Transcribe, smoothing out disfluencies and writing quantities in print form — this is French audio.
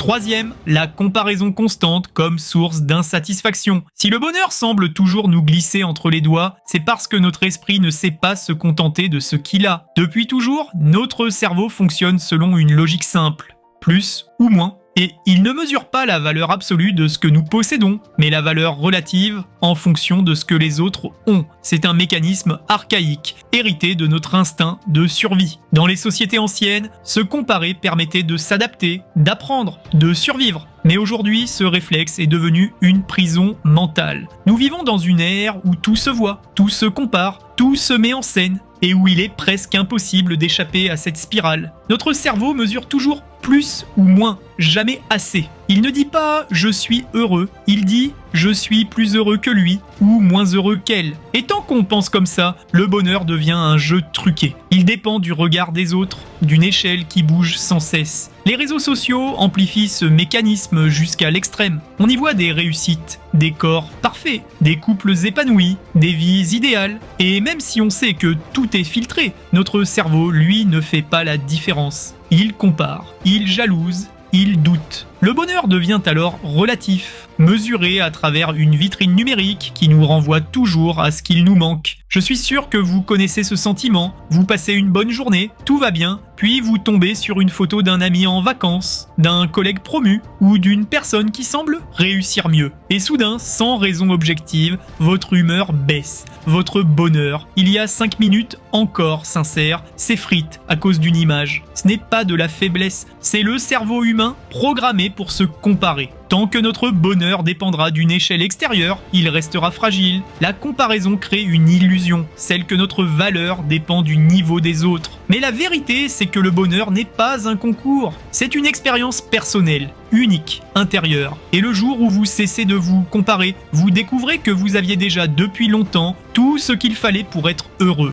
Troisième, la comparaison constante comme source d'insatisfaction. Si le bonheur semble toujours nous glisser entre les doigts, c'est parce que notre esprit ne sait pas se contenter de ce qu'il a. Depuis toujours, notre cerveau fonctionne selon une logique simple, plus ou moins. Et il ne mesure pas la valeur absolue de ce que nous possédons, mais la valeur relative en fonction de ce que les autres ont. C'est un mécanisme archaïque, hérité de notre instinct de survie. Dans les sociétés anciennes, se comparer permettait de s'adapter, d'apprendre, de survivre. Mais aujourd'hui, ce réflexe est devenu une prison mentale. Nous vivons dans une ère où tout se voit, tout se compare, tout se met en scène, et où il est presque impossible d'échapper à cette spirale. Notre cerveau mesure toujours plus ou moins, jamais assez. Il ne dit pas « je suis heureux », il dit « je suis plus heureux que lui » ou « moins heureux qu'elle ». Et tant qu'on pense comme ça, le bonheur devient un jeu truqué. Il dépend du regard des autres, d'une échelle qui bouge sans cesse. Les réseaux sociaux amplifient ce mécanisme jusqu'à l'extrême. On y voit des réussites, des corps parfaits, des couples épanouis, des vies idéales. Et même si on sait que tout est filtré, notre cerveau, lui, ne fait pas la différence. Il compare, il jalouse, il doute. Le bonheur devient alors relatif, mesuré à travers une vitrine numérique qui nous renvoie toujours à ce qu'il nous manque. Je suis sûr que vous connaissez ce sentiment, vous passez une bonne journée, tout va bien, puis vous tombez sur une photo d'un ami en vacances, d'un collègue promu ou d'une personne qui semble réussir mieux. Et soudain, sans raison objective, votre humeur baisse, votre bonheur, il y a 5 minutes encore sincère, s'effrite à cause d'une image. Ce n'est pas de la faiblesse, c'est le cerveau humain programmé pour se comparer. Tant que notre bonheur dépendra d'une échelle extérieure, il restera fragile. La comparaison crée une illusion, celle que notre valeur dépend du niveau des autres. Mais la vérité, c'est que le bonheur n'est pas un concours. C'est une expérience personnelle, unique, intérieure. Et le jour où vous cessez de vous comparer, vous découvrez que vous aviez déjà depuis longtemps tout ce qu'il fallait pour être heureux.